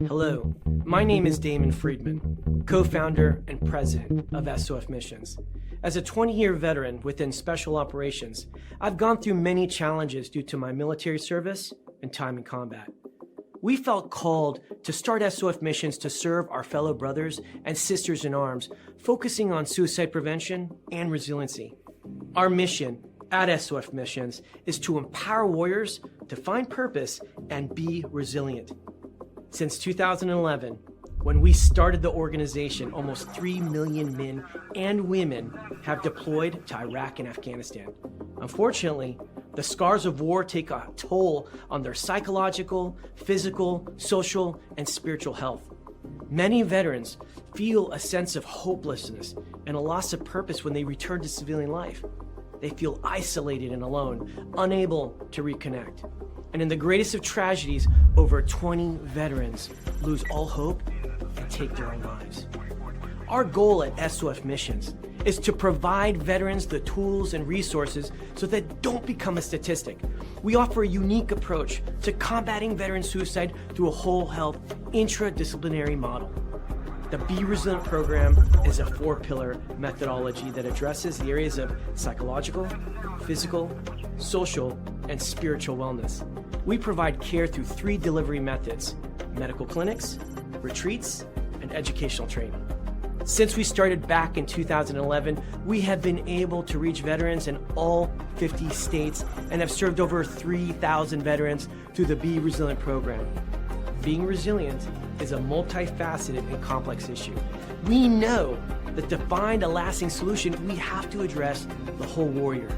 Hello, my name is Damon Friedman, co-founder and president of SOF Missions. As a 20-year veteran within Special Operations, I've gone through many challenges due to my military service and time in combat. We felt called to start SOF Missions to serve our fellow brothers and sisters in arms, focusing on suicide prevention and resiliency. Our mission at SOF Missions is to empower warriors to find purpose and be resilient. Since 2011, when we started the organization, almost 3 million men and women have deployed to Iraq and Afghanistan. Unfortunately, the scars of war take a toll on their psychological, physical, social, and spiritual health. Many veterans feel a sense of hopelessness and a loss of purpose when they return to civilian life. They feel isolated and alone, unable to reconnect. And in the greatest of tragedies, over 20 veterans lose all hope and take their own lives. Our goal at SOF Missions is to provide veterans the tools and resources so that they don't become a statistic. We offer a unique approach to combating veteran suicide through a whole health intradisciplinary model. The Be Resilient program is a 4-pillar methodology that addresses the areas of psychological, physical, social, and spiritual wellness. We provide care through 3 delivery methods: medical clinics, retreats, and educational training. Since we started back in 2011, we have been able to reach veterans in all 50 states and have served over 3,000 veterans through the Be Resilient program. Being resilient is a multifaceted and complex issue. We know that to find a lasting solution, we have to address the whole warrior.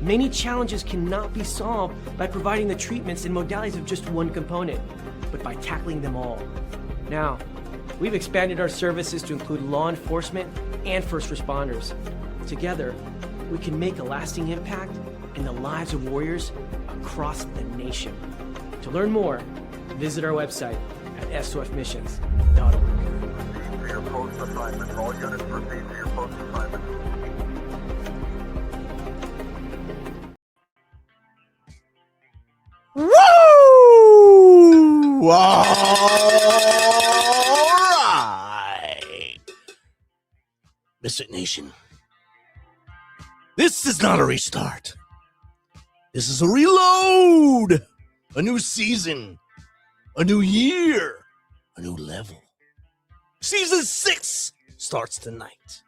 Many challenges cannot be solved by providing the treatments and modalities of just one component, but by tackling them all. Now, we've expanded our services to include law enforcement and first responders. Together, we can make a lasting impact in the lives of warriors across the nation. To learn more, visit our website at sofmissions.org. For your post assignment. All units proceed to your post assignment. Woo! All right. Misfit Nation. This is not a restart. This is a reload. A new season. A new year. A new level. Season 6 starts tonight.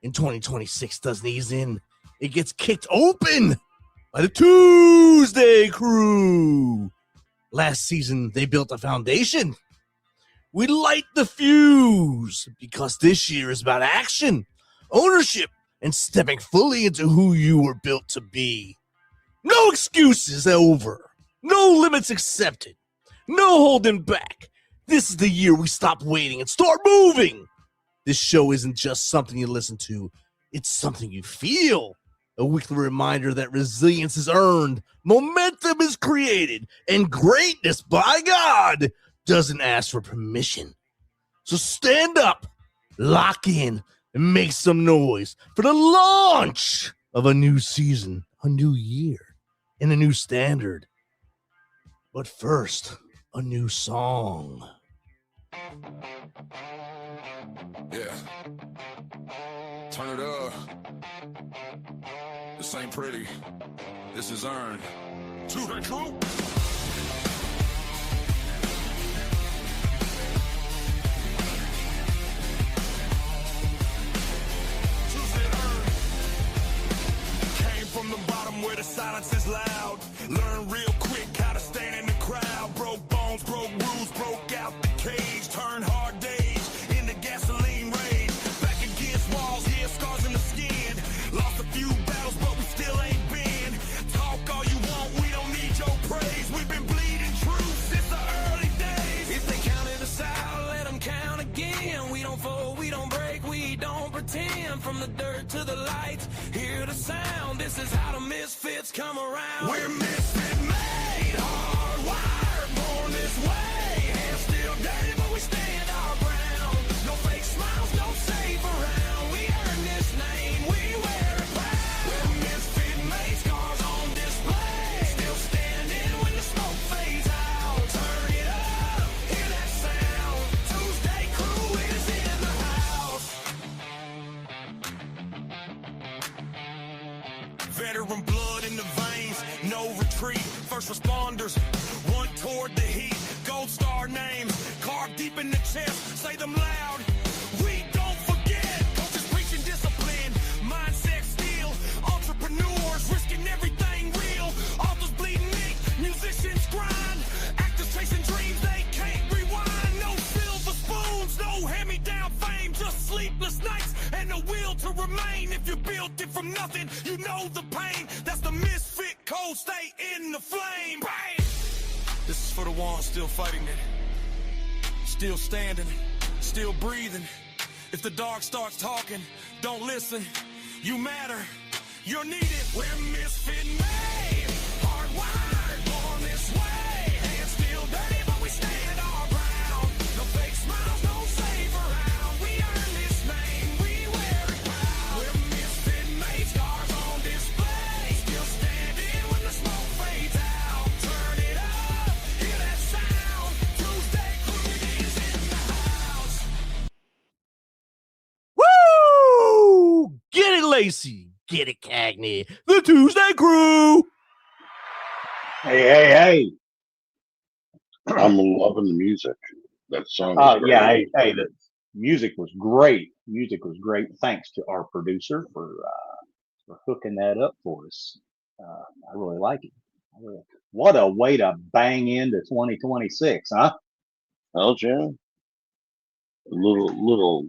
And 2026 doesn't ease in. It gets kicked open by the ToosDay Crue. Last season, they built a foundation. We light the fuse because this year is about action, ownership, and stepping fully into who you were built to be. No excuses over. No limits accepted. No holding back. This is the year we stop waiting and start moving. This show isn't just something you listen to. It's something you feel. A weekly reminder that resilience is earned, momentum is created, and greatness, by God, doesn't ask for permission. So stand up, lock in, and make some noise for the launch of a new season, a new year, and a new standard. But first, a new song. Yeah. Turn it up. This ain't pretty. This is earned. ToosDay Crue. From the bottom where the silence is loud. Learn real quick how to stand in the crowd. Broke bones, broke rules, broke out the cage. Turn hard days into gasoline rage. Back against walls, yeah, scars in the skin. Lost a few battles, but we still ain't been. Talk all you want, we don't need your praise. We've been bleeding truth since the early days. If they counted us out, let them count again. We don't fold, we don't break, we don't pretend. From the dirt to the lights, hear the sound. This is how the misfits come around. We're misfit made, hardwired, born this way. Hands still dirty, but we stand our ground. No fake smiles, no safe around. We earn this name, we wear Iron blood in the veins, no retreat. First responders, run toward the heat. Gold star names, carved deep in the chest. Say them loud. We don't forget. Coaches preaching discipline, mindset steel. Entrepreneurs risking everything real. Authors bleeding ink, musicians grind. Actors chasing dreams they can't rewind. No silver spoons, no hand-me-down fame. Just sleepless nights and the will to remain. If you built it from nothing, you know the pain. That's the misfit code, stay in the flame. Bang! This is for the ones still fighting it. Still standing, still breathing. If the dark starts talking, don't listen. You matter, you're needed. We're misfit made, hardwired, born this way. Hands still dirty, but we stand our ground. No fake smiles, no save around. We earn this name, we wear it proud. We're misfit made, scars on display. Still standing when the smoke fades out. Turn it up, hear that sound. ToosDay Crue is in the house. Woo! Get it, Lacey. Get it, Cagney. The ToosDay Crue. Hey. I'm loving the music. That song. Yeah, hey, the music was great. Music was great. Thanks to our producer for hooking that up for us. I really like it. What a way to bang into 2026, huh? Oh, yeah. Little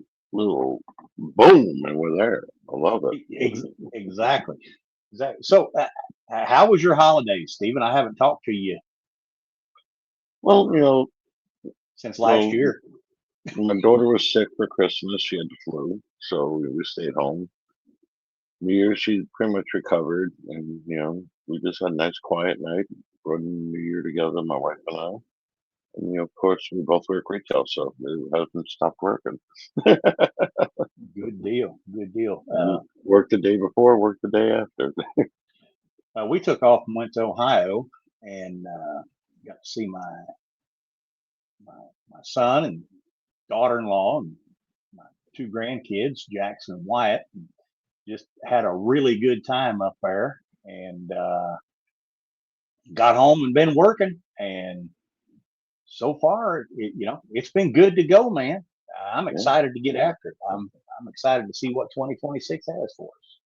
boom, and we're there. I love it. Exactly. So, how was your holidays, Stephen? I haven't talked to you Well, since last year. my daughter was sick for Christmas. She had the flu, so we stayed home. New Year, she pretty much recovered, and we just had a nice quiet night, brought in New Year together, my wife and I. And of course, we both work retail, so it hasn't stopped working. Good deal. Work the day before, work the day after. We took off and went to Ohio and got to see my son and daughter-in-law and my two grandkids, Jackson and Wyatt. And just had a really good time up there, and got home and been working. And so far, it's been good to go, man. I'm excited to get after it. I'm excited to see what 2026 has for us.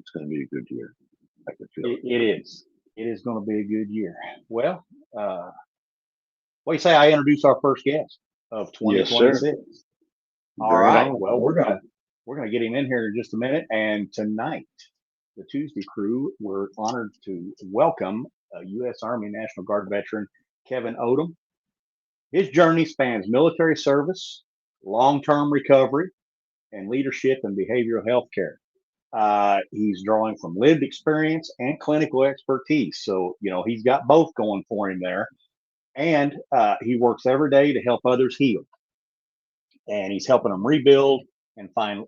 It's going to be a good year. I can feel it. It is. It is going to be a good year. Well, what do you say I introduce our first guest of 2026? Yes, All right. Well, we're gonna get him in here in just a minute. And tonight, the ToosDay Crue, we're honored to welcome U.S. Army National Guard veteran Kevin Odom. His journey spans military service, long-term recovery, and leadership in behavioral health care. He's drawing from lived experience and clinical expertise. So, he's got both going for him there. And he works every day to help others heal. And he's helping them rebuild and find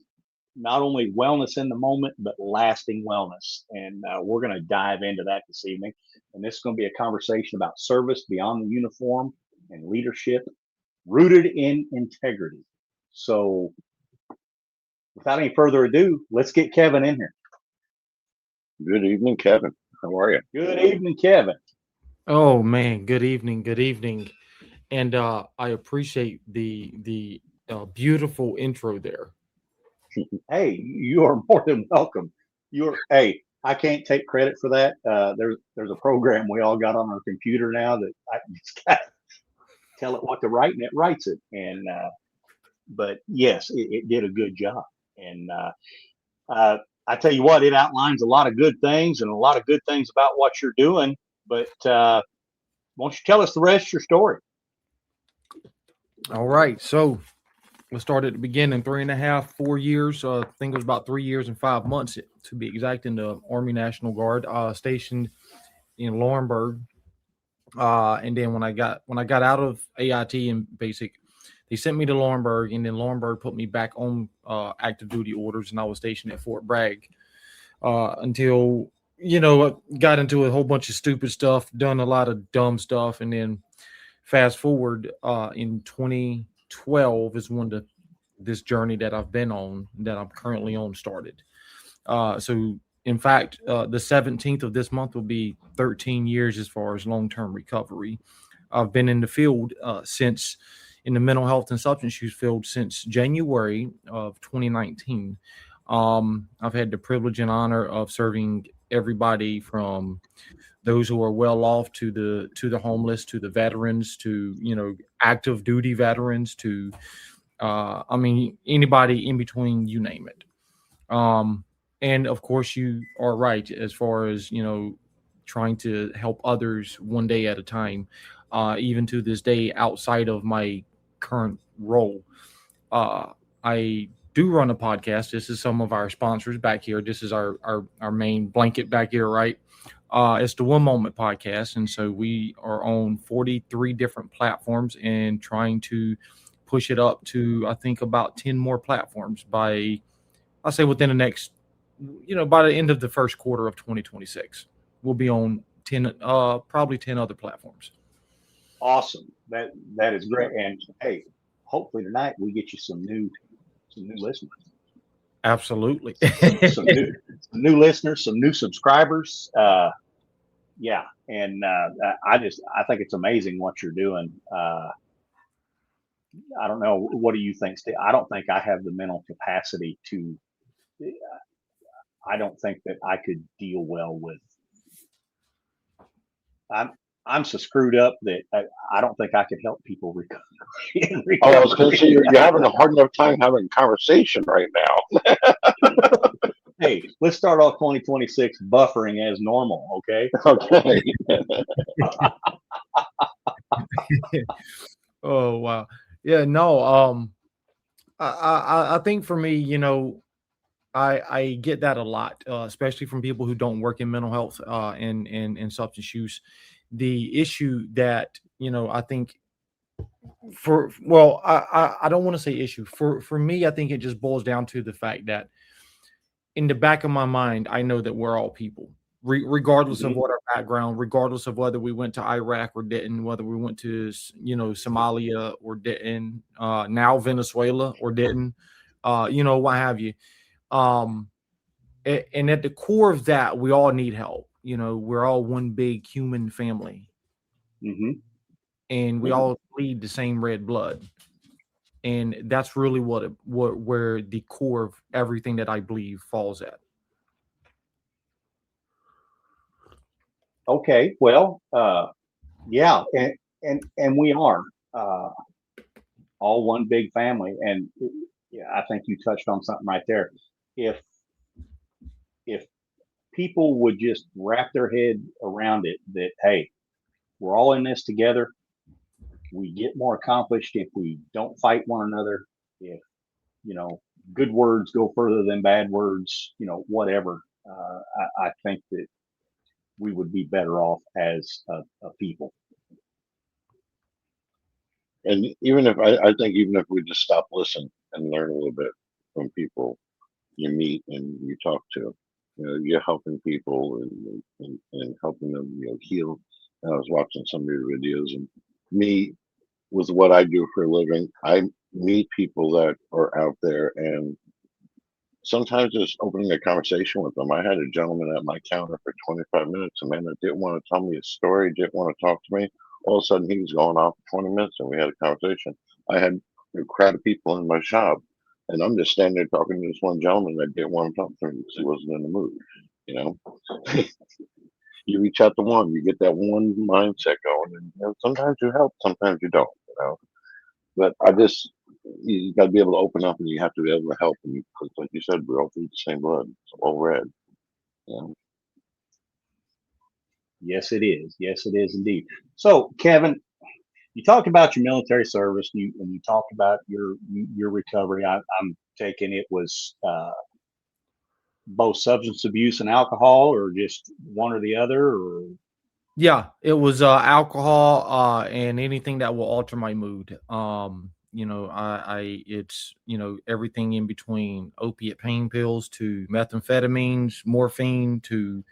not only wellness in the moment, but lasting wellness. And we're going to dive into that this evening. And this is going to be a conversation about service beyond the uniform and leadership rooted in integrity. So without any further ado, let's get Kevin in here. Good evening, Kevin. How are you? Good evening, Kevin. Oh man, good evening. And I appreciate the beautiful intro there. Hey, you are more than welcome. Hey, I can't take credit for that. There's a program we all got on our computer now that I just got to tell it what to write, and it writes it. And but yes, it did a good job. And I tell you what, it outlines a lot of good things and a lot of good things about what you're doing. But why don't you tell us the rest of your story? All right, so we'll start at the beginning. 3.5, 4 years. I think it was about 3 years and 5 months to be exact in the Army National Guard, stationed in Laurinburg. And then when I got out of AIT and basic, they sent me to Laurinburg, and then Laurinburg put me back on active duty orders, and I was stationed at Fort Bragg until I got into a whole bunch of stupid stuff, done a lot of dumb stuff, and then fast forward in 2012 is when this journey that I've been on, that I'm currently on, started. So in fact, the 17th of this month will be 13 years as far as long-term recovery. I've been in the field in the mental health and substance use field since January of 2019. I've had the privilege and honor of serving everybody from those who are well off to the homeless, to the veterans, to active duty veterans, to anybody in between, you name it. And of course, you are right as far as trying to help others one day at a time. Even to this day, outside of my current role, I do run a podcast. This is some of our sponsors back here. This is our main blanket back here, right? It's the One Moment Podcast. And so we are on 43 different platforms and trying to push it up to, I think, about 10 more platforms by, I'll say within the next, by the end of the first quarter of 2026, we'll be on 10, probably 10 other platforms. Awesome. That is great. And hey, hopefully tonight we get you some new listeners. Absolutely. some new listeners, some new subscribers. Yeah. And I think it's amazing what you're doing. I don't know. What do you think, Steve? I don't think I have the mental capacity to, I don't think that I could deal well with, I'm so screwed up that I don't think I could help people recover. Oh, I was going to say you're having a hard enough time having a conversation right now. Hey, let's start off 2026 buffering as normal, okay? Okay. Oh wow, yeah, no. I think for me, I get that a lot, especially from people who don't work in mental health and substance use. The issue that I think I don't want to say issue for me. I think it just boils down to the fact that in the back of my mind, I know that we're all people, regardless of what our background, regardless of whether we went to Iraq or didn't, whether we went to Somalia or didn't, now Venezuela or didn't, what have you. And at the core of that, we all need help. We're all one big human family, and we all bleed the same red blood, and that's really where the core of everything that I believe falls at. Okay, well, yeah, and we are all one big family, and yeah, I think you touched on something right there. If people would just wrap their head around it, that hey, we're all in this together. We get more accomplished if we don't fight one another. If good words go further than bad words. Whatever. I think that we would be better off as a people. And I think even if we just stop, listen, and learn a little bit from people you meet and you talk to, you're helping people and helping them, heal. And I was watching some of your videos, and me, with what I do for a living, I meet people that are out there, and sometimes just opening a conversation with them. I had a gentleman at my counter for 25 minutes, a man that didn't want to tell me a story, didn't want to talk to me. All of a sudden, he was going off for 20 minutes, and we had a conversation. I had a crowd of people in my shop, and I'm just standing there talking to this one gentleman that didn't want to talk to me because he wasn't in the mood. You reach out to one, you get that one mindset going, and sometimes you help, sometimes you don't. But you got to be able to open up, and you have to be able to help them because, like you said, we're all through the same blood. It's all red. Yes, it is. Yes, it is indeed. So, Kevin, you talked about your military service, and you talked about your recovery. I'm taking it was both substance abuse and alcohol, or just one or the other, or yeah, it was alcohol and anything that will alter my mood. It's everything in between opiate pain pills to methamphetamines, morphine to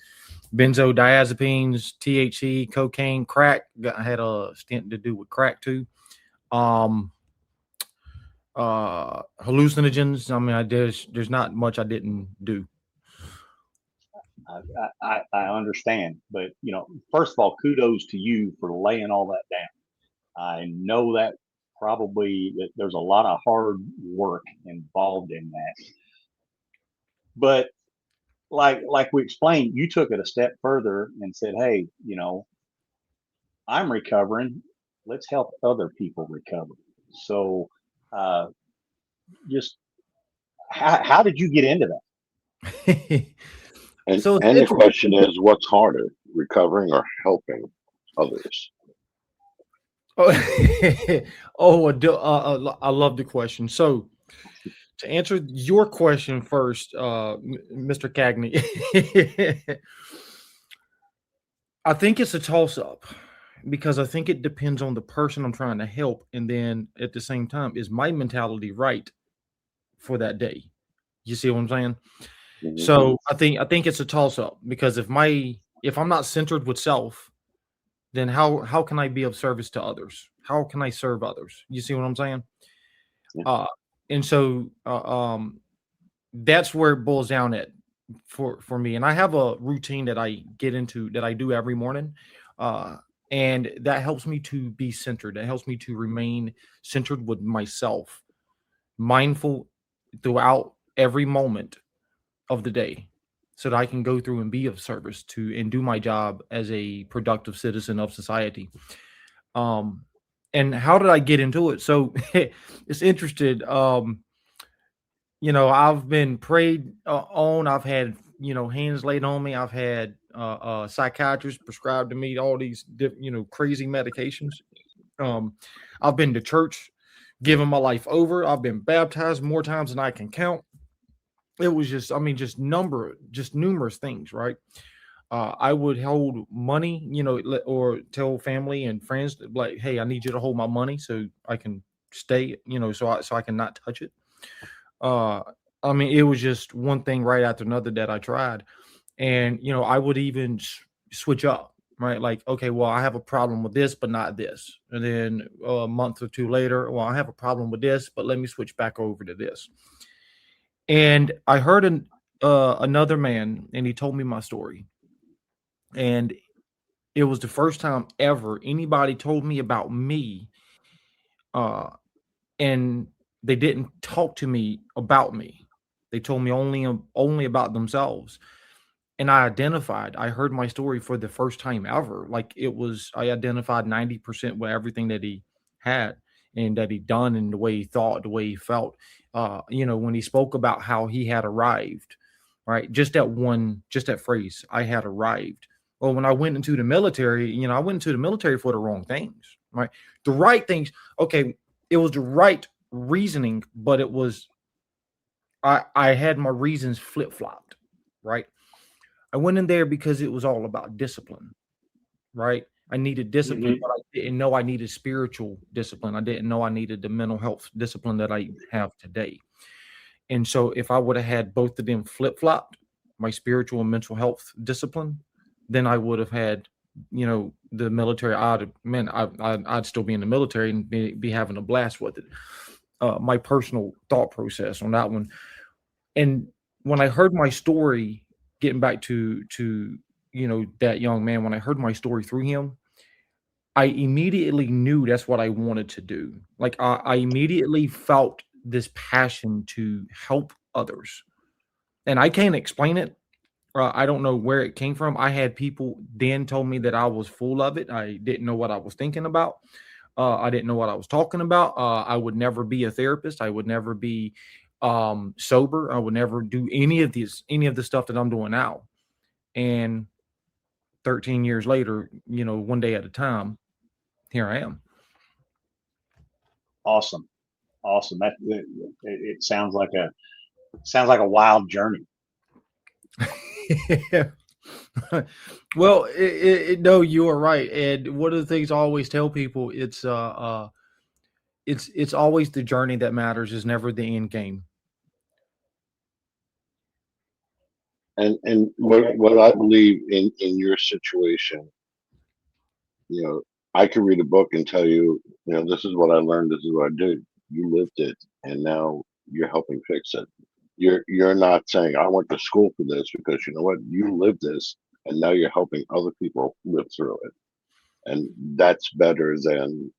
benzodiazepines, THC, cocaine, crack. I had a stint to do with crack too. Hallucinogens. I mean, there's not much I didn't do. I understand, but first of all, kudos to you for laying all that down. I know that probably that there's a lot of hard work involved in that, but like we explained, you took it a step further and said, hey, I'm recovering. Let's help other people recover. So, just how did you get into that? And So it's and the interesting. question is, what's harder, recovering or helping others? I love the question. So to answer your question first, Mr. Cagney, I think it's a toss up because I think it depends on the person I'm trying to help. And then at the same time, is my mentality right for that day? You see what I'm saying? Mhm. So I think it's a toss up because if I'm not centered with self, then how can I be of service to others? How can I serve others? You see what I'm saying? Yeah. And so that's where it boils down at for me. And I have a routine that I get into that I do every morning. And that helps me to be centered. That helps me to remain centered with myself, mindful throughout every moment of the day so that I can go through and be of service to and do my job as a productive citizen of society. And how did I get into it? So it's interesting. I've been prayed on. I've had, hands laid on me. I've had psychiatrists prescribed to me all these, crazy medications. I've been to church, given my life over. I've been baptized more times than I can count. It was just numerous things, right? I would hold money, or tell family and friends like, "Hey, I need you to hold my money so I can stay, so I can not touch it." Uh, it was just one thing right after another that I tried, and I would even switch up, right? Like, okay, well, I have a problem with this, but not this, and then a month or two later, well, I have a problem with this, but let me switch back over to this. And I heard another man, and he told me my story. And it was the first time ever anybody told me about me, and they didn't talk to me about me. They told me only about themselves. And I heard my story for the first time ever. Like I identified 90% with everything that he had and that he done and the way he thought, the way he felt. When he spoke about how he had arrived, right? Just that phrase, I had arrived. Well, when I went into the military, I went into the military for the wrong things, right? The right things. Okay. It was the right reasoning, but I had my reasons flip-flopped, right? I went in there because it was all about discipline, right? I needed discipline, Mhm. but I didn't know I needed spiritual discipline. I didn't know I needed the mental health discipline that I have today. And so if I would have had both of them flip-flopped, my spiritual and mental health discipline, then I would have had, the military. I'd still be in the military and be having a blast with it. My personal thought process on that one. And when I heard my story, getting back to that young man, when I heard my story through him, I immediately knew that's what I wanted to do. Like I immediately felt this passion to help others, and I can't explain it. I don't know where it came from. I had people then told me that I was full of it. I didn't know what I was thinking about. I didn't know what I was talking about. I would never be a therapist. I would never be sober. I would never do any of the stuff that I'm doing now. And 13 years later, one day at a time, here I am. Awesome. That it sounds like a wild journey. Well, no, you are right. And one of the things I always tell people, it's always the journey that matters, is never the end game. And what I believe in your situation, I could read a book and tell you, this is what I learned, this is what I did. You lived it, and now you're helping fix it. You're not saying I went to school for this, because you know what, you lived this, and now you're helping other people live through it, and that's better than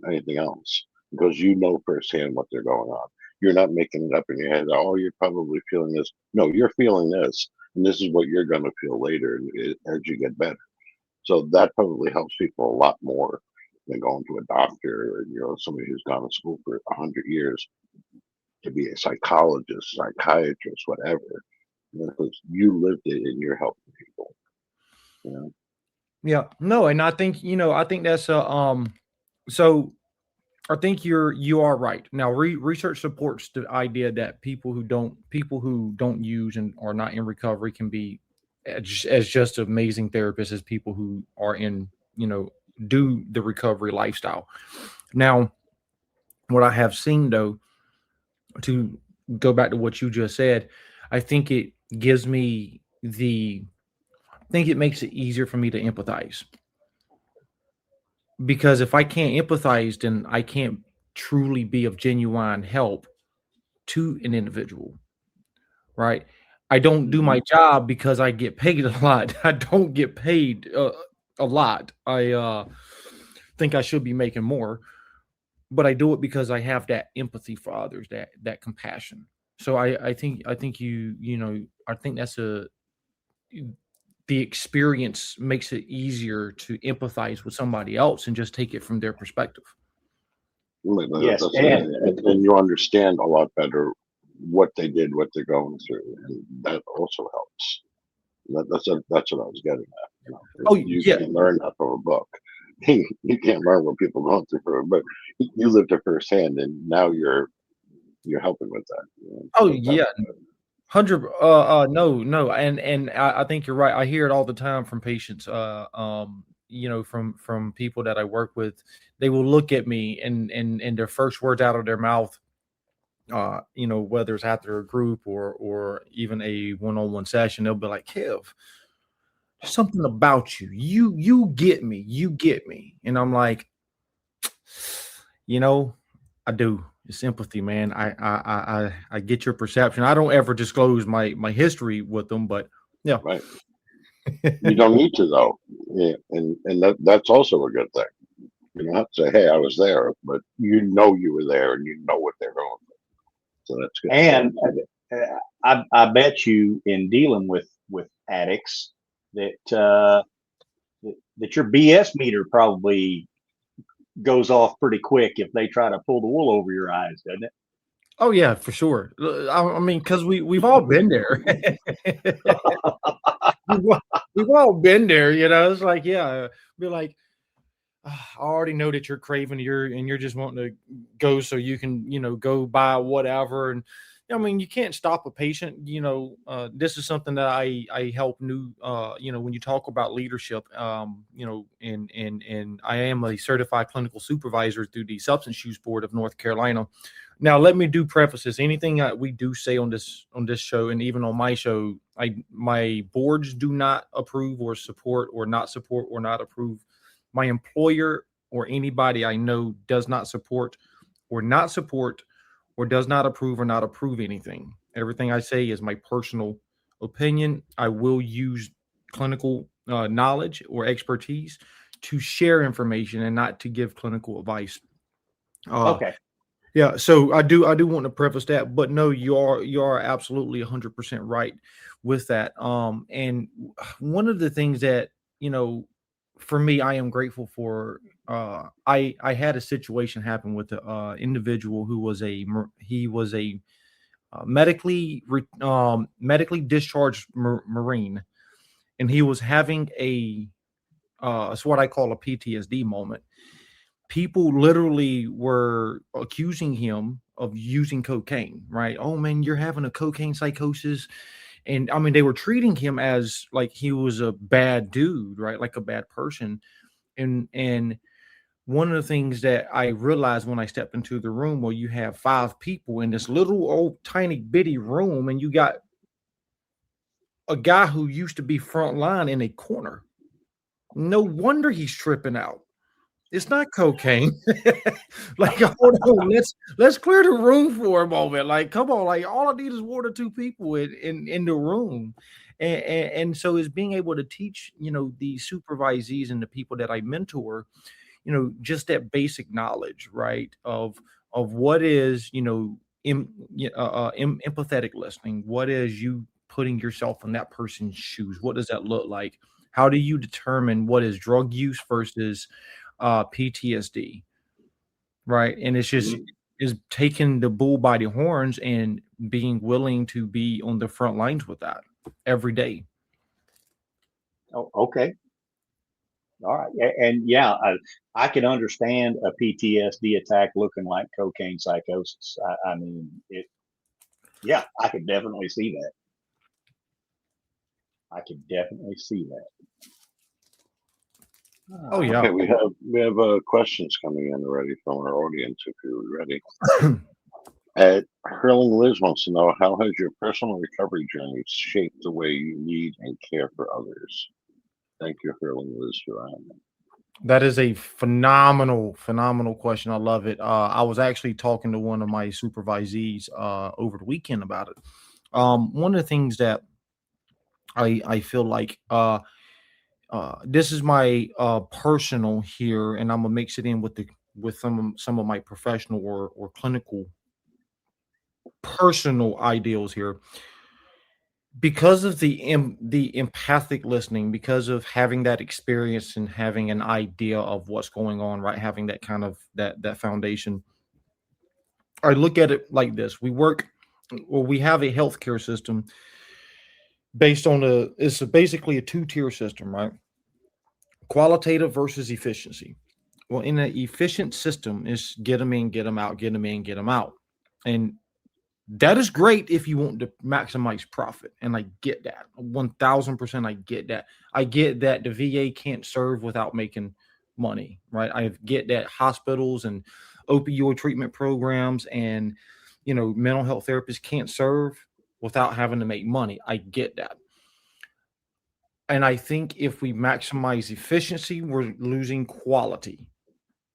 anything else, because you know firsthand what they're going on. You're not making it up in your head. Oh, you're probably feeling this. No, you're feeling this, and this is what you're going to feel later as you get better. So that probably helps people a lot more than going to a doctor or somebody who's gone to school for 100 years to be a psychologist, psychiatrist, whatever. Because you lived it and you're helping people. Yeah, no, and I think that's so I think you are right. Now, research supports the idea that people who don't use and are not in recovery can be as just amazing therapists as people who are in, do the recovery lifestyle. Now, what I have seen, though, to go back to what you just said, I think it gives me I think it makes it easier for me to empathize. Because if I can't empathize, then I can't truly be of genuine help to an individual, right? I don't do my job because I get paid a lot. I don't get paid a lot. I think I should be making more, but I do it because I have that empathy for others, that compassion. So I think I think that's the experience makes it easier to empathize with somebody else and just take it from their perspective. Yes, and you understand a lot better what they did, what they're going through, and that also helps. That's what I was getting at. You can learn that from a book. You can't learn what people are going through from a book. You lived it firsthand, and now you're helping with that. 100. No, and I think you're right. I hear it all the time from patients. From people that I work with. They will look at me and their first words out of their mouth, whether it's after a group or even a one-on-one session, they'll be like, "Kev, something about you. You get me." And I'm like, I do. It's empathy, man. I get your perception. I don't ever disclose my history with them, but yeah. Right. You don't need to, though. Yeah, and that's also a good thing. You don't have to say, "Hey, I was there," but you were there and you know what they're going through. So that's good. And I bet you, in dealing with addicts, that your BS meter probably goes off pretty quick if they try to pull the wool over your eyes, doesn't it? Oh yeah, for sure. I mean, because we've all been there. we've all been there, It's like, be like, I already know that you're craving, you're just wanting to go so you can, go buy whatever. And I mean, you can't stop a patient. This is something that I help new. When you talk about leadership, and I am a certified clinical supervisor through the Substance Use Board of North Carolina. Now, let me do preface this. Anything that we do say on this show, and even on my show, my boards do not approve or support or not approve. My employer or anybody I know does not support or does not approve or not approve anything. Everything I say is my personal opinion. I will use clinical knowledge or expertise to share information and not to give clinical advice. Okay. Yeah, so I do want to preface that, but no, you are absolutely 100% right with that. And one of the things that for me, I am grateful for. I had a situation happen with an individual who was a medically discharged Marine, and he was having it's what I call a PTSD moment. People literally were accusing him of using cocaine, right? Oh man, you're having a cocaine psychosis. And I mean, they were treating him as like he was a bad dude, right? Like a bad person. And one of the things that I realized when I stepped into the room, where you have 5 people in this little old tiny bitty room, and you got a guy who used to be front line in a corner. No wonder he's tripping out. It's not cocaine. Like, hold on, let's clear the room for a moment. Like, come on, like all I need is 1 or 2 people in the room. And so it's being able to teach, the supervisees and the people that I mentor, just that basic knowledge, right? Of what is, empathetic listening. What is you putting yourself in that person's shoes? What does that look like? How do you determine what is drug use versus PTSD, right? And it's just is taking the bull by the horns and being willing to be on the front lines with that every day. Oh, okay. All right. And yeah, I can understand a PTSD attack looking like cocaine psychosis. I mean, yeah, I could definitely see that. Oh yeah. Okay, we have questions coming in already from our audience. If you're ready, Hurling Liz wants to know, how has your personal recovery journey shaped the way you lead and care for others? Thank you, Hurling Liz, for that. That is a phenomenal question. I love it. I was actually talking to one of my supervisees over the weekend about it. One of the things that I feel like this is my personal here, and I'm gonna mix it in with some of my professional or clinical personal ideals here. Because of the empathic listening, because of having that experience and having an idea of what's going on, right? Having that kind of that foundation. I look at it like this: we have a healthcare system based on it's basically a 2-tier system, right? Qualitative versus efficiency. Well, in an efficient system, is get them in, get them out, get them in, get them out, and that is great if you want to maximize profit. And I get that 1000%. I get that. I get that the VA can't serve without making money, right? I get that hospitals and opioid treatment programs and, mental health therapists can't serve without having to make money. I get that. And I think if we maximize efficiency, we're losing quality,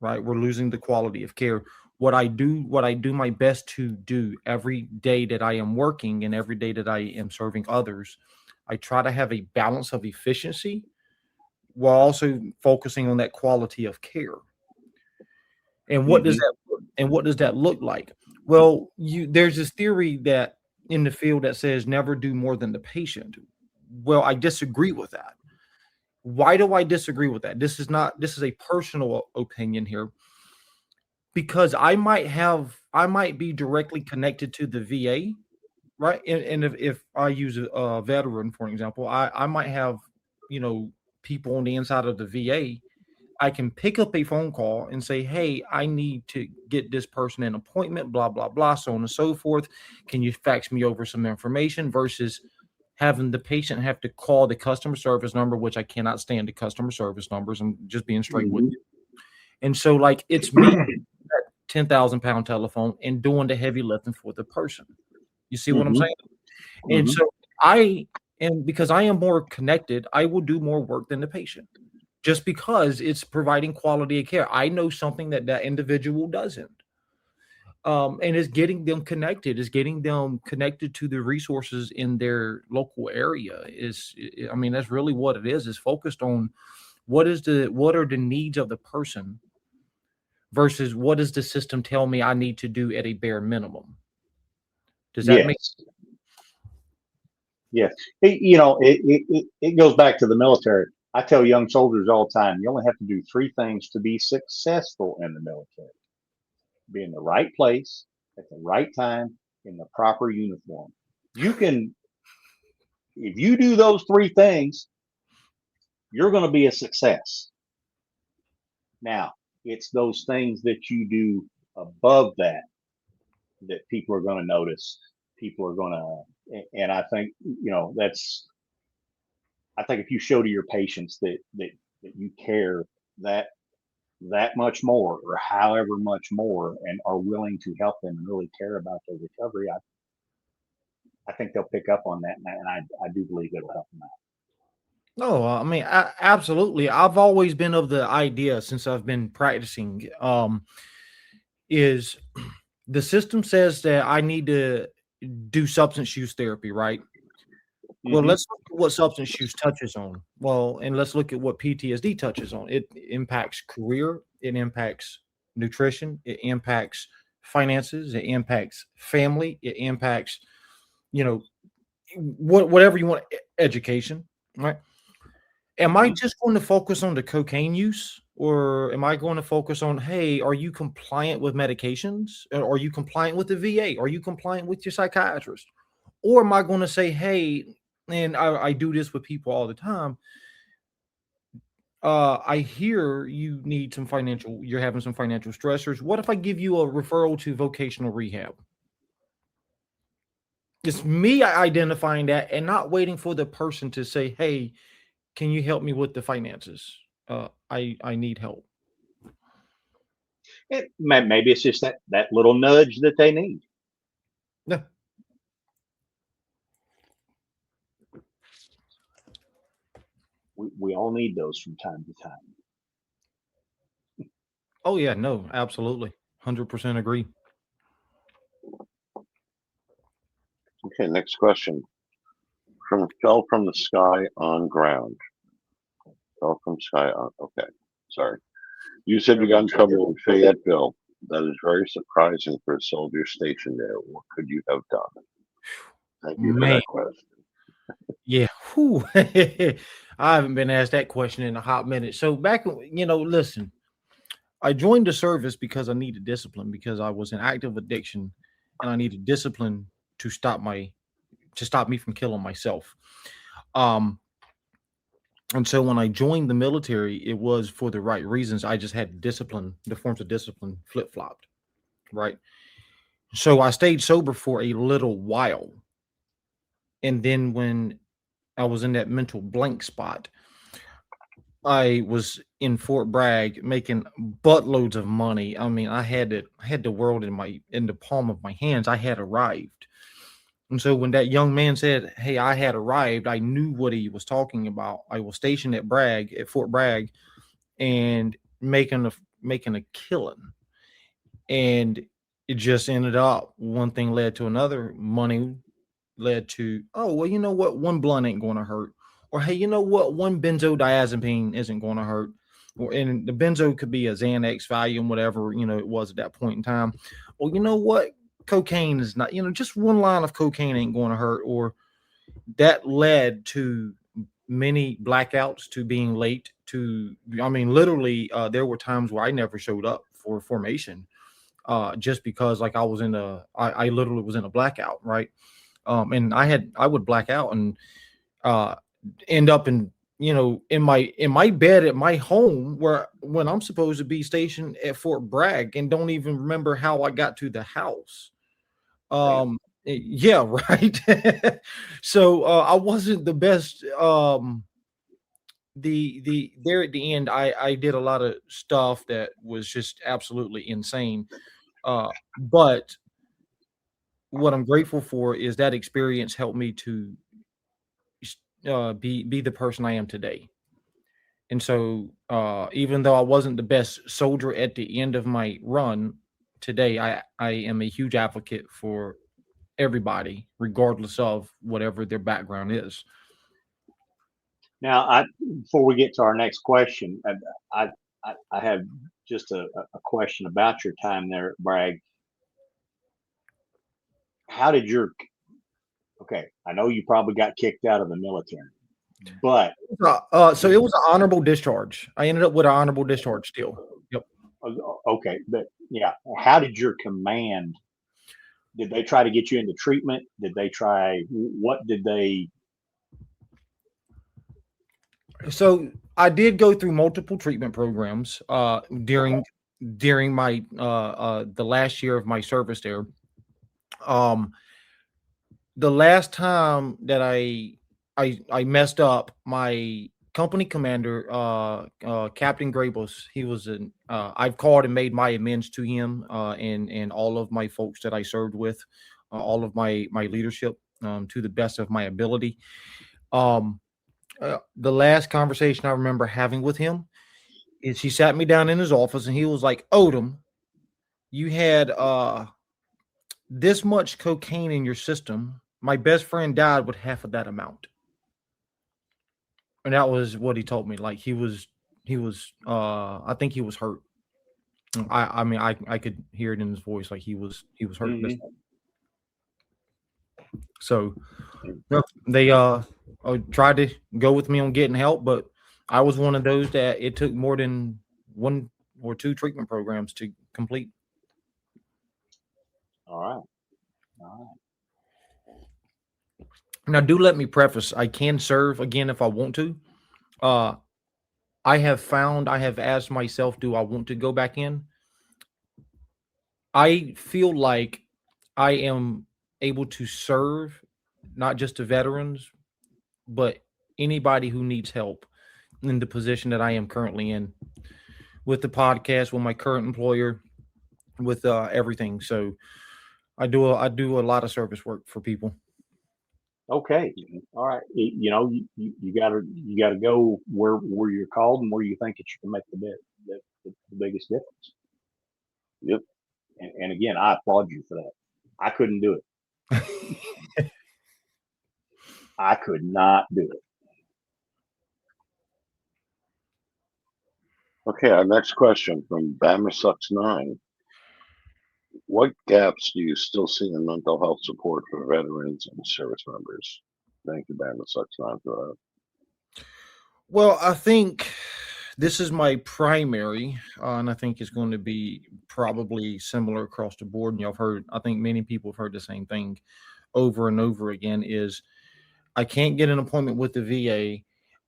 right? We're losing the quality of care. What I do my best to do every day that I am working and every day that I am serving others, I try to have a balance of efficiency while also focusing on that quality of care. And what does that look like? Well, there's this theory that in the field that says never do more than the patient. Well, I disagree with that. Why do I disagree with that? This is a personal opinion here. Because I might be directly connected to the VA, right? And if I use a veteran, for example, I might have, people on the inside of the VA. I can pick up a phone call and say, hey, I need to get this person an appointment, blah, blah, blah, so on and so forth. Can you fax me over some information versus having the patient have to call the customer service number, which I cannot stand the customer service numbers. I'm just being straight with you. And so, like, it's me, that 10,000-pound telephone, and doing the heavy lifting for the person. You see what I'm saying? And so because I am more connected, I will do more work than the patient, just because it's providing quality of care. I know something that individual doesn't. And it's getting them connected, to the resources in their local area. That's really what it is focused on what are the needs of the person versus what does the system tell me I need to do at a bare minimum. Does that make sense? Yes. It goes back to the military. I tell young soldiers all the time, you only have to do 3 things to be successful in the military. Be in the right place at the right time in the proper uniform. If you do those 3 things, you're going to be a success. Now, it's those things that you do above that people are going to notice. People are going to, and I think, I think if you show to your patients that you care that much more or however much more and are willing to help them and really care about their recovery, I think they'll pick up on that, and I do believe it'll help them out. No, I mean, absolutely. I've always been of the idea since I've been practicing. Is the system says that I need to do substance use therapy, right? Well, let's look at what substance use touches on. Well, and let's look at what PTSD touches on. It impacts career, it impacts nutrition, it impacts finances, it impacts family, it impacts, you know, whatever you want, education, right? Am I just going to focus on the cocaine use, or am I going to focus on, hey, are you compliant with medications? Or are you compliant with the VA? Are you compliant with your psychiatrist? Or am I going to say, hey, and I do this with people all the time. I hear you need some financial, you're having some financial stressors. What if I give you a referral to vocational rehab? It's me identifying that and not waiting for the person to say, hey, can you help me with the finances? I need help. Maybe it's just that little nudge that they need. Yeah. We all need those from time to time. Oh yeah, no, absolutely. 100% agree. Okay, next question. Fell from the sky on ground. Fell from sky on. Okay, sorry. You said you got in trouble with Fayetteville. That is very surprising for a soldier stationed there. What could you have done? Thank you for that question. Yeah. Whew. I haven't been asked that question in a hot minute. So back, listen, I joined the service because I needed discipline, because I was in active addiction and I needed discipline to stop me from killing myself. And so when I joined the military, it was for the right reasons. I just had discipline, the forms of discipline flip-flopped, right? So I stayed sober for a little while. And then when I was in that mental blank spot, I was in Fort Bragg making buttloads of money. I mean, I had the world in the palm of my hands. I had arrived. And so when that young man said, hey, I had arrived, I knew what he was talking about. I was stationed at Fort Bragg, and making a killing. And it just ended up, one thing led to another. Money led to, oh, well, you know what? One blunt ain't going to hurt. Or, hey, you know what? One benzodiazepine isn't going to hurt. And the benzo could be a Xanax, Valium, whatever, it was at that point in time. Well, you know what? Cocaine is not, just one line of cocaine ain't going to hurt. Or that led to many blackouts, to being late, literally, there were times where I never showed up for formation, just because I was I literally was in a blackout. Right. And I would black out and, end up in my bed at my home, when I'm supposed to be stationed at Fort Bragg, and don't even remember how I got to the house. Yeah, right. So I wasn't the best. There at the end, I did a lot of stuff that was just absolutely insane. But what I'm grateful for is that experience helped me to be the person I am today. And so even though I wasn't the best soldier at the end of my run, today I am a huge advocate for everybody, regardless of whatever their background is. Now, before we get to our next question, I have just a question about your time there at Bragg. How did I know you probably got kicked out of the military, but so it was an honorable discharge. I ended up with an honorable discharge still. Yep. Okay, but yeah, how did your command? Did they try to get you into treatment? What did they? So I did go through multiple treatment programs during my the last year of my service there. The last time that I messed up, my company commander, Captain Grabus, he was I've called and made my amends to him, and all of my folks that I served with, all of my leadership, to the best of my ability. the last conversation I remember having with him is he sat me down in his office and he was like, Odom, you had this much cocaine in your system. My best friend died with half of that amount. And that was what he told me. Like he was I think he was hurt. I mean I could hear it in his voice, like he was hurt. Mhm. So they tried to go with me on getting help, but I was one of those that it took more than 1 or 2 treatment programs to complete. All right. All Now, do let me preface, I can serve again if I want to. I have asked myself, do I want to go back in? I feel like I am able to serve not just the veterans, but anybody who needs help in the position that I am currently in with the podcast, with my current employer, with everything. So I do a lot of service work for people. Okay. All right. You gotta go where you're called and where you think that you can make the biggest difference. Yep. And again, I applaud you for that. I couldn't do it. I could not do it. Okay, our next question from Bama Sucks 9. What gaps do you still see in mental health support for veterans and service members? Thank you, Bama Sucks 9, for that. Well, I think this is my primary, and I think it's going to be probably similar across the board. And I think many people have heard the same thing over and over again, is I can't get an appointment with the VA.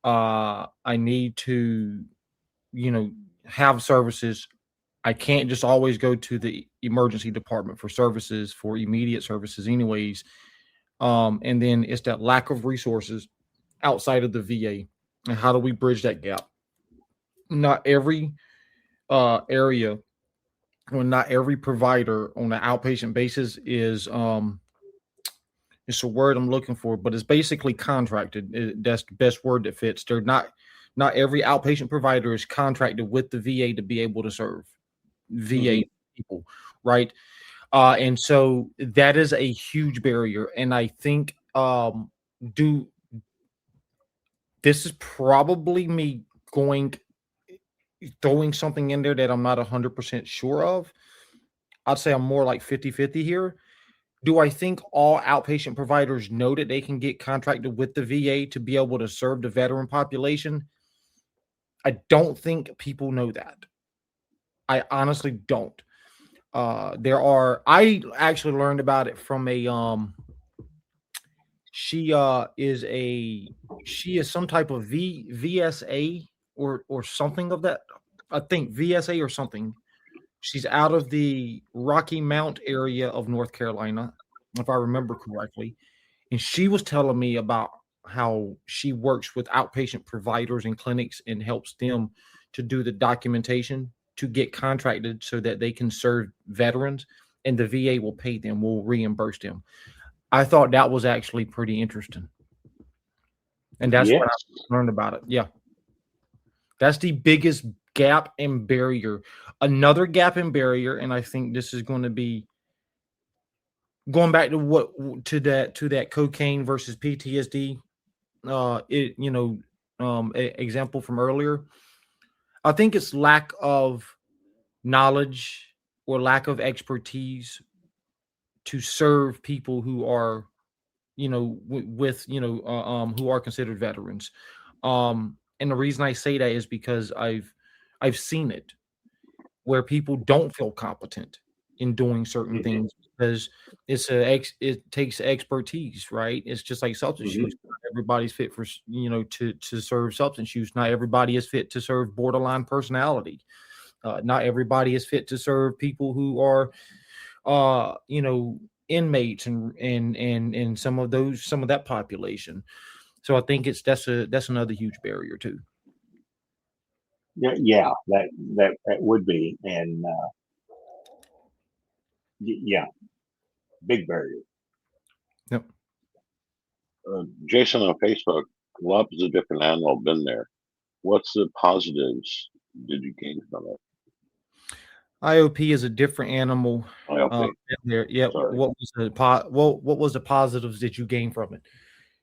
I need to, have services. I can't just always go to the emergency department for services, for immediate services anyways. And then it's that lack of resources outside of the VA. And how do we bridge that gap? Not every area or not every provider on an outpatient basis is it's a word I'm looking for, but it's basically contracted. That's the best word that fits. They're not every outpatient provider is contracted with the VA to be able to serve VA people, right? And so that is a huge barrier. And I think this is probably me throwing something in there that I'm not 100% sure of. I'd say I'm more like 50-50 here. Do I think all outpatient providers know that they can get contracted with the VA to be able to serve the veteran population? I don't think people know that. I honestly don't. I actually learned about it from she is some type of VSA or something of that. I think VSA or something. She's out of the Rocky Mount area of North Carolina, if I remember correctly. And she was telling me about how she works with outpatient providers and clinics and helps them to do the documentation to get contracted so that they can serve veterans, and the VA will pay them, will reimburse them. I thought that was actually pretty interesting. And that's what I learned about it. Yeah. That's the biggest gap and barrier. Another gap and barrier, and I think this is going to be going back to that cocaine versus PTSD example from earlier. I think it's lack of knowledge or lack of expertise to serve people who are who are considered veterans. And the reason I say that is because I've seen it where people don't feel competent in doing certain things because it takes expertise, right? It's just like substance use. Not everybody's fit for to serve substance use. Not everybody is fit to serve borderline personality. Not everybody is fit to serve people who are inmates and some of that population. So I think that's another huge barrier too. Yeah, that would be, and big barrier. Yep. Jason on Facebook Love is a different animal. Been there. What's the positives did you gain from it? IOP is a different animal. IOP. There, yeah. Sorry. What was the positives that you gained from it?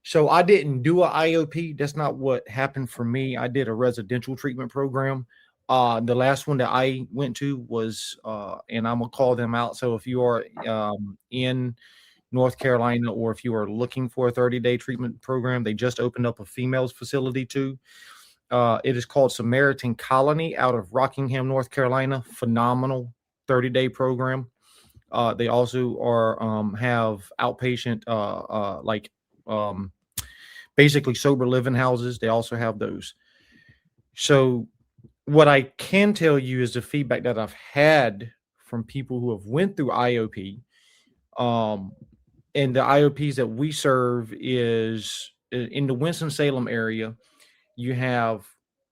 So I didn't do a IOP. That's not what happened for me. I did a residential treatment program. The last one that I went to was, and I'm gonna call them out. So if you are in North Carolina, or if you are looking for a 30-day treatment program, they just opened up a females facility too. It is called Samaritan Colony out of Rockingham, North Carolina. Phenomenal 30-day program. They also are have outpatient basically sober living houses. They also have those. So what I can tell you is the feedback that I've had from people who have went through IOP. And the IOPs that we serve is in the Winston-Salem area. You have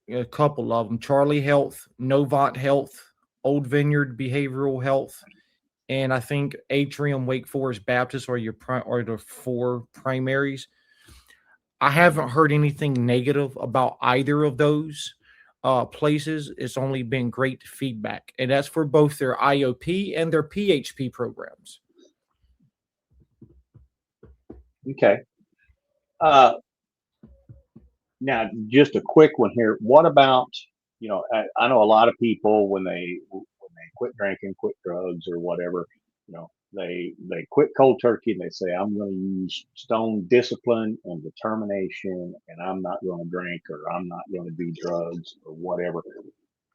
a couple of them: Charlie Health, Novant Health, Old Vineyard Behavioral Health, and I think Atrium Wake Forest Baptist are the four primaries. I haven't heard anything negative about either of those places. It's only been great feedback, and that's for both their IOP and their PHP programs. Okay. Now, just a quick one here. What about, I know a lot of people when they quit drinking, quit drugs, or whatever, they quit cold turkey and they say, I'm going to use stone discipline and determination, and I'm not going to drink, or I'm not going to do drugs, or whatever.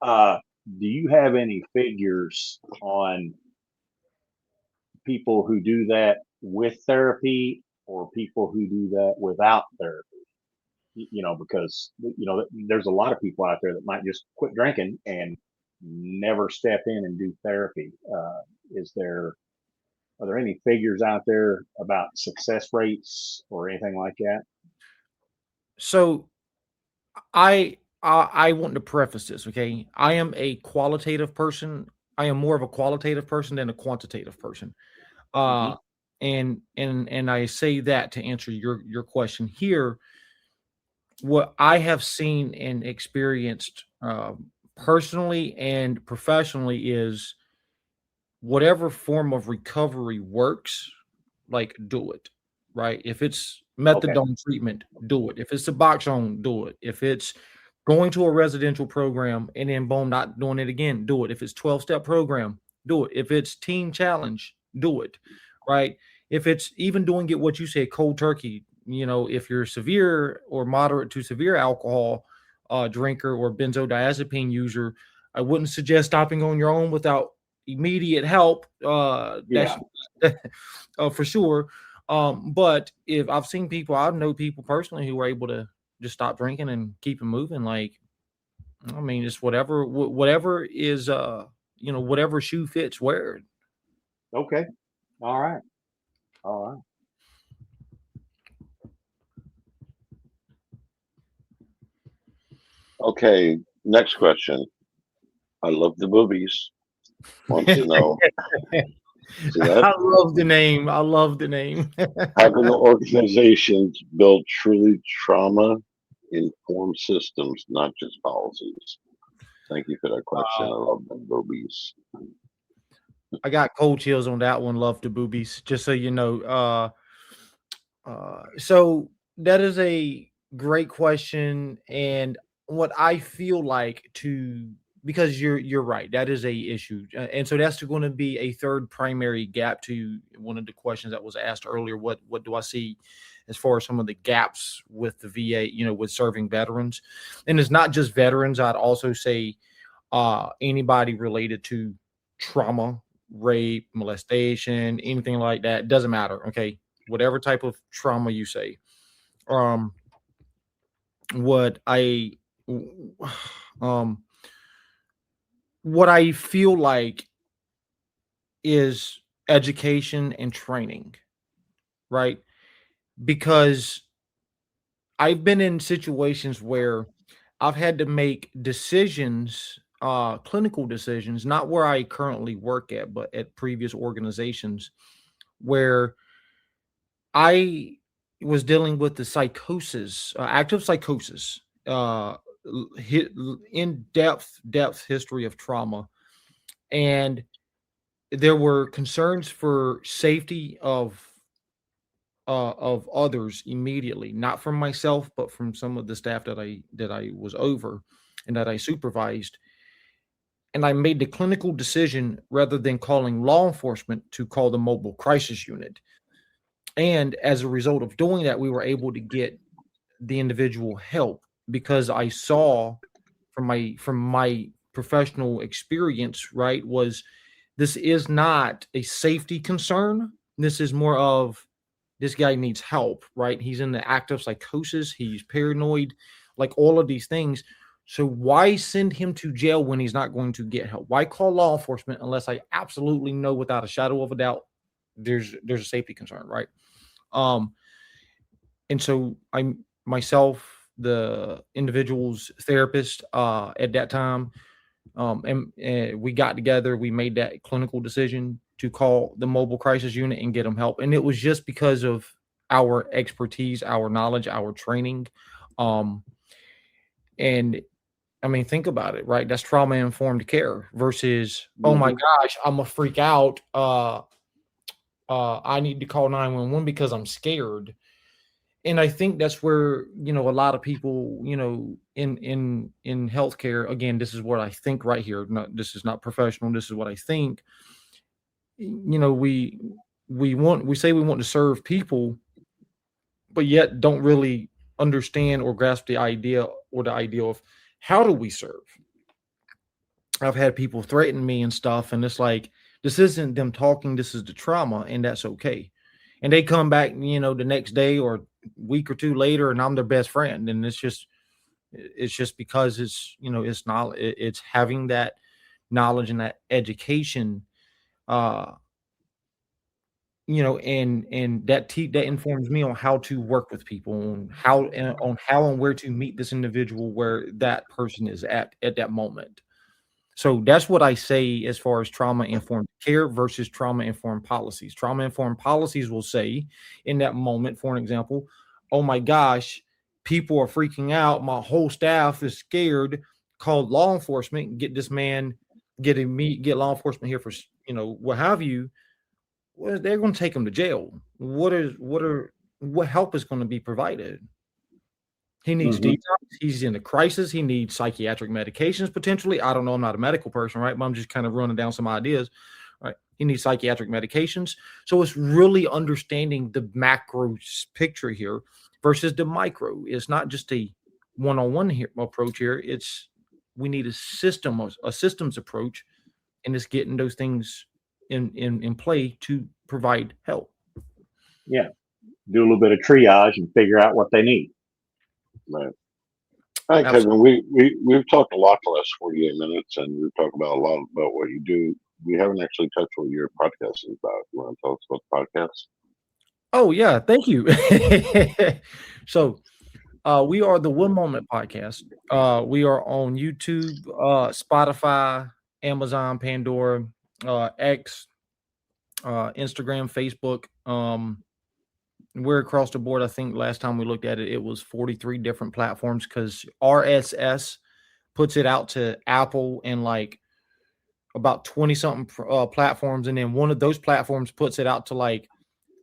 Do you have any figures on people who do that with therapy, or people who do that without therapy? Because there's a lot of people out there that might just quit drinking and never step in and do therapy. Are there any figures out there about success rates or anything like that? So I want to preface this, okay? I am a qualitative person. I am more of a qualitative person than a quantitative person. And I say that to answer your question here. What I have seen and experienced personally and professionally is whatever form of recovery works, like, do it, right? If it's methadone treatment, do it. If it's Suboxone, do it. If it's going to a residential program and then boom, not doing it again, do it. If it's 12-step program, do it. If it's teen challenge, do it, right? If it's even doing it, what you say, cold turkey, if you're severe or moderate to severe alcohol drinker or benzodiazepine user, I wouldn't suggest stopping on your own without immediate help. That's for sure. But if I've seen people, I know people personally who were able to just stop drinking and keep it moving. Like, I mean, it's whatever is, whatever shoe fits, wear it. Okay. All right. Okay, next question. I love the movies. Wants to know. I love the name. Having organizations build truly trauma-informed systems, not just policies. Thank you for that question. I love the movies. I got cold chills on that one. Love the boobies, just so you know. So that is a great question, and what I feel like because you're right, that is a issue, and so that's going to be a third primary gap to one of the questions that was asked earlier. What do I see as far as some of the gaps with the VA, with serving veterans? And it's not just veterans. I'd also say anybody related to trauma, rape, molestation, anything like that. Doesn't matter. Okay. Whatever type of trauma you say. What I feel like is education and training, right? Because I've been in situations where I've had to make decisions, clinical decisions, not where I currently work at, but at previous organizations, where I was dealing with the psychosis, active psychosis, depth history of trauma, and there were concerns for safety of others immediately, not from myself, but from some of the staff that I was over and that I supervised. And I made the clinical decision, rather than calling law enforcement, to call the mobile crisis unit. And as a result of doing that, we were able to get the individual help, because I saw from my professional experience, right, was this is not a safety concern. This is more of, this guy needs help, right? He's in the active psychosis. He's paranoid, like all of these things. So why send him to jail when he's not going to get help? Why call law enforcement unless I absolutely know without a shadow of a doubt there's a safety concern, right? And so I myself, the individual's therapist at that time, and we got together. We made that clinical decision to call the mobile crisis unit and get them help. And it was just because of our expertise, our knowledge, our training. And I mean, think about it, right? That's trauma-informed care versus, oh my gosh, I'm a freak out. I need to call 911 because I'm scared. And I think that's where, a lot of people, in healthcare, again, this is what I think right here. This is not professional. This is what I think. We say we want to serve people, but yet don't really understand or grasp the idea of how do we serve. I've had people threaten me and stuff, and it's like, this isn't them talking, this is the trauma, and that's okay. And they come back, the next day or week or two later, and I'm their best friend. And it's just because it's, it's knowledge, it's having that knowledge and that education, and that informs me on how to work with people, on how and where to meet this individual where that person is at that moment. So that's what I say as far as trauma-informed care versus trauma-informed policies. Trauma-informed policies will say in that moment, for an example, oh my gosh, people are freaking out. My whole staff is scared. Call law enforcement, get this man, get law enforcement here for, what have you. Well, they're going to take him to jail. What help is going to be provided? He needs detox. He's in a crisis. He needs psychiatric medications potentially. I don't know. I'm not a medical person, right? But I'm just kind of running down some ideas, right? He needs psychiatric medications. So it's really understanding the macro picture here versus the micro. It's not just a one-on-one approach here. We need a systems approach, and it's getting those things in play to provide help. Yeah. Do a little bit of triage and figure out what they need. Right. All right, Kevin, we've talked a lot the last 48 minutes, and we've talked about a lot about what you do. We haven't actually touched what your podcast is about. You want to tell us about the podcast? Oh, yeah. Thank you. So we are the One Moment Podcast. We are on YouTube, Spotify, Amazon, Pandora, X, Instagram, Facebook. We're across the board. I think last time we looked at it, it was 43 different platforms, because RSS puts it out to Apple and like about 20 something platforms. And then one of those platforms puts it out to like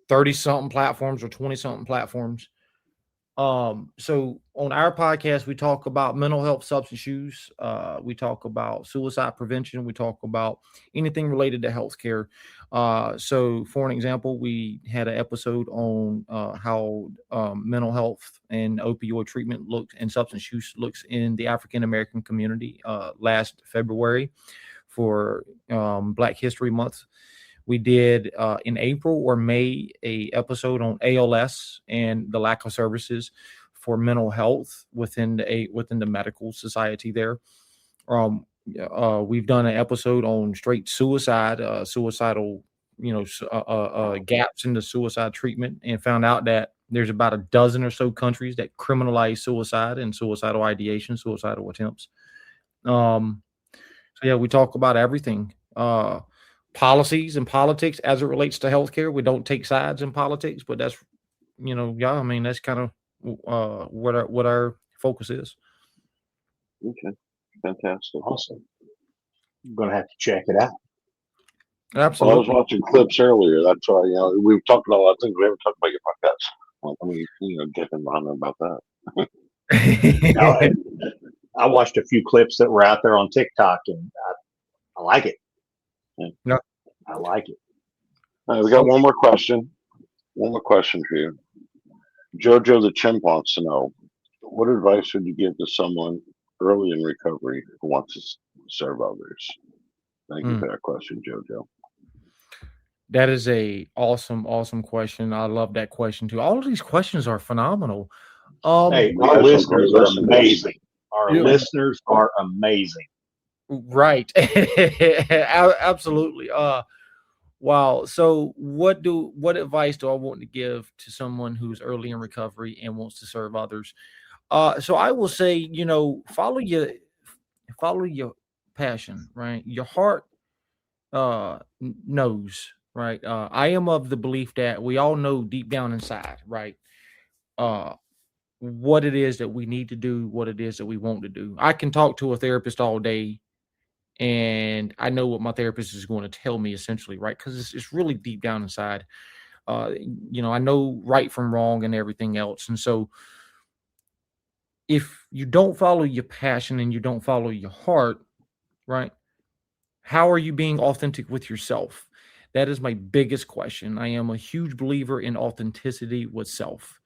30 something platforms or 20 something platforms. So on our podcast, we talk about mental health, substance use. We talk about suicide prevention. We talk about anything related to healthcare. So for an example, we had an episode on how mental health and opioid treatment looks and substance use looks in the African-American community last February for Black History Month. We did in April or May a episode on ALS and the lack of services for mental health within the medical society there. We've done an episode on straight suicide, suicidal, gaps in the suicide treatment, and found out that there's about a dozen or so countries that criminalize suicide and suicidal ideation, suicidal attempts. So yeah, we talk about everything. Policies and politics as it relates to healthcare. We don't take sides in politics, but that's yeah, I mean, that's kind of what our focus is. Okay, fantastic. Awesome. I'm going to have to check it out. Well, I was Absolutely. watching clips earlier. That's why, we've talked about a lot of things. We haven't talked about your podcast. Well, let me, get him on about that. Now, I watched a few clips that were out there on TikTok, and I like it. Yeah. I like it. All right, we got one more question. One more question for you. Jojo the Chimp wants to know, what advice would you give to someone early in recovery who wants to serve others? Thank you for that question, Jojo. That is a awesome question. I love that question too. All of these questions are phenomenal. Hey, we our have some listeners great are listeners. amazing. Our Yeah. listeners are amazing. Right. Absolutely. Wow. So what advice do I want to give to someone who's early in recovery and wants to serve others? So I will say, follow your passion, right? Your heart knows, right? I am of the belief that we all know deep down inside, right? What it is that we need to do, what it is that we want to do. I can talk to a therapist all day and I know what my therapist is going to tell me essentially, right? Because it's really deep down inside. I know right from wrong and everything else. And so if you don't follow your passion and you don't follow your heart, right? How are you being authentic with yourself? That is my biggest question. I am a huge believer in authenticity with self.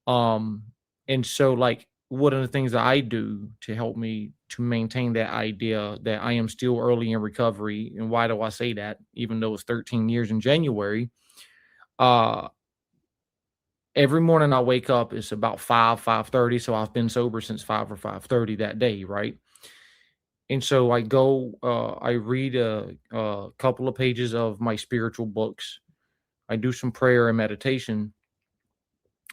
And so like one of the things that I do to help me to maintain that idea that I am still early in recovery. And why do I say that? Even though it's 13 years in January, every morning I wake up, it's about 5:30. So I've been sober since 5 or 5:30 that day. Right. And so I go, I read a couple of pages of my spiritual books. I do some prayer and meditation.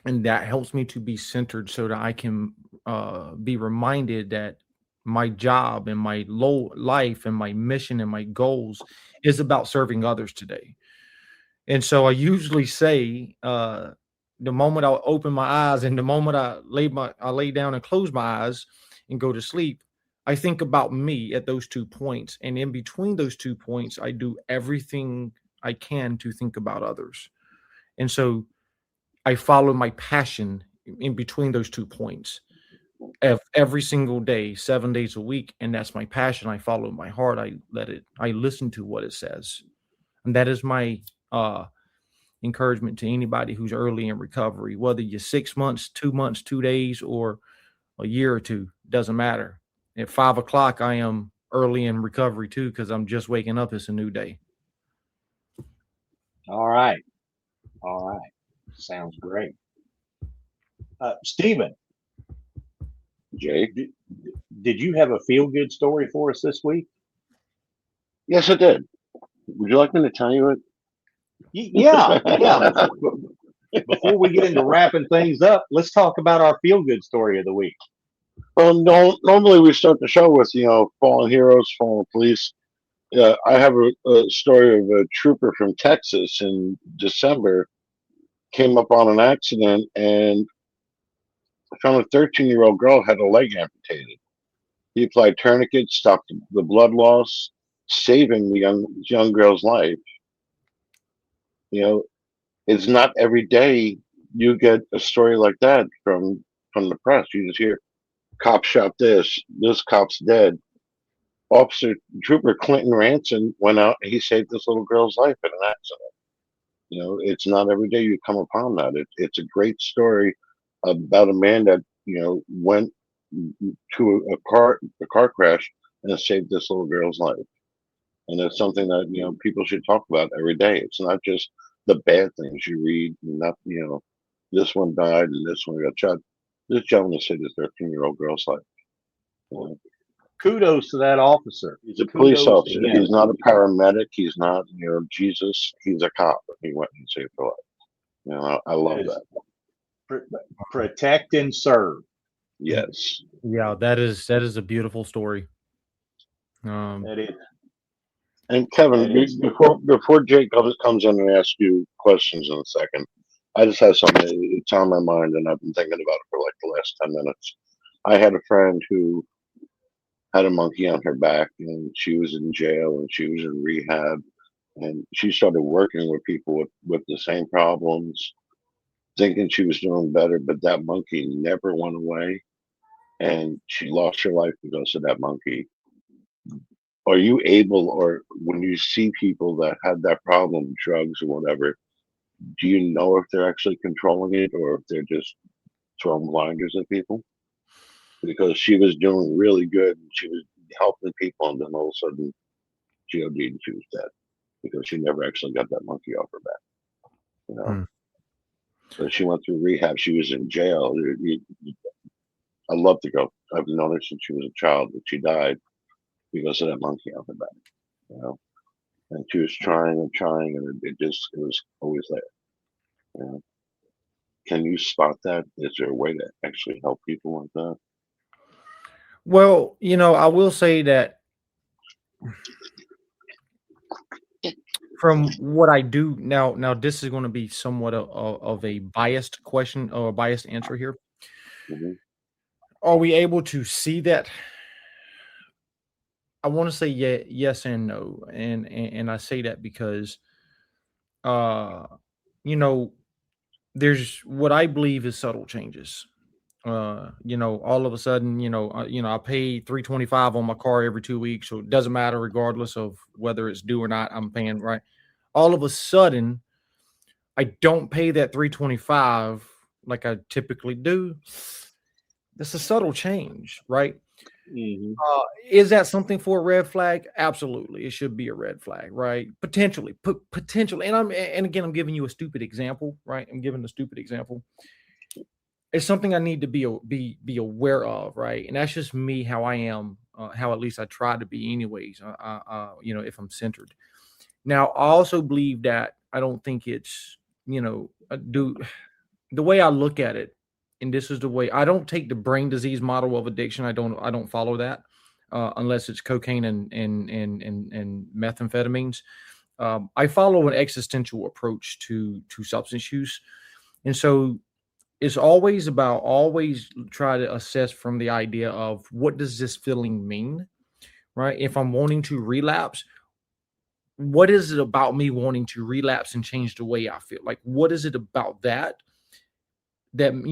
And that helps me to be centered so that I can be reminded that my job and my life and my mission and my goals is about serving others today. And so I usually say, the moment I open my eyes and the moment I lay down and close my eyes and go to sleep, I think about me at those 2 points. And in between those 2 points, I do everything I can to think about others. And so I follow my passion in between those 2 points every single day, 7 days a week. And that's my passion. I follow my heart. I listen to what it says. And that is my encouragement to anybody who's early in recovery, whether you're 6 months, 2 months, 2 days, or a year or two, doesn't matter. At 5 o'clock, I am early in recovery too, because I'm just waking up. It's a new day. All right. Sounds great. Stephen, Jay? did you have a feel-good story for us this week? Yes, I did. Would you like me to tell you it? Yeah. Before we get into wrapping things up, let's talk about our feel-good story of the week. Well, normally we start the show with, fallen heroes, fallen police. I have a story of a trooper from Texas in December came up on an accident and found a 13-year-old girl had a leg amputated. He applied tourniquets, stopped the blood loss, saving the young girl's life. It's not every day you get a story like that from the press. You just hear, cop shot this cop's dead. Officer Trooper Clinton Ranson went out and he saved this little girl's life in an accident. It's not every day you come upon that. It's a great story about a man that, went to a car crash and saved this little girl's life. And it's something that, people should talk about every day. It's not just the bad things you read, not, this one died and this one got shot. This gentleman saved this 13-year-old girl's life. Kudos to that officer. He's a police officer. He's not a paramedic. He's not, Jesus. He's a cop. He went and saved her life. I love that. Protect and serve. Yes. Yeah, that is a beautiful story. That is. And Kevin, before Jake comes in and asks you questions in a second, I just had something. It's on my mind, and I've been thinking about it for like the last 10 minutes. I had a friend who had a monkey on her back, and she was in jail, and she was in rehab, and she started working with people with the same problems, thinking she was doing better, but that monkey never went away, and she lost her life because of that monkey. Are you able, or when you see people that have that problem, drugs or whatever, do you know if they're actually controlling it or if they're just throwing blinders at people? Because she was doing really good and she was helping people, and then all of a sudden she OD'd and she was dead because she never actually got that monkey off her back. You know, so she went through rehab. She was in jail. I love to go. I've known her since she was a child, but she died because of that monkey on her back. You know, and she was trying and trying, and it was always there. You know? Can you spot that? Is there a way to actually help people like that? Well, I will say that from what I do now this is going to be somewhat of a biased question or a biased answer here. Mm-hmm. Are we able to see that? I want to say yes and no, and I say that because, there's what I believe is subtle changes. All of a sudden, I pay $325 on my car every 2 weeks, so it doesn't matter regardless of whether it's due or not. I'm paying, right? All of a sudden, I don't pay that $325 like I typically do. That's a subtle change, right? Mm-hmm. Is that something for a red flag? Absolutely, it should be a red flag, right? Potentially. And again, I'm giving you a stupid example, right? I'm giving a stupid example. It's something I need to be aware of, right? And that's just me, how I am, how at least I try to be, anyways. If I'm centered. Now, I also believe that I don't think it's, the way I look at it, and this is the way I don't take the brain disease model of addiction. I don't follow that unless it's cocaine and methamphetamines. I follow an existential approach to substance use, and so it's always try to assess from the idea of what does this feeling mean, right? If I'm wanting to relapse, what is it about me wanting to relapse and change the way I feel? Like, what is it about that and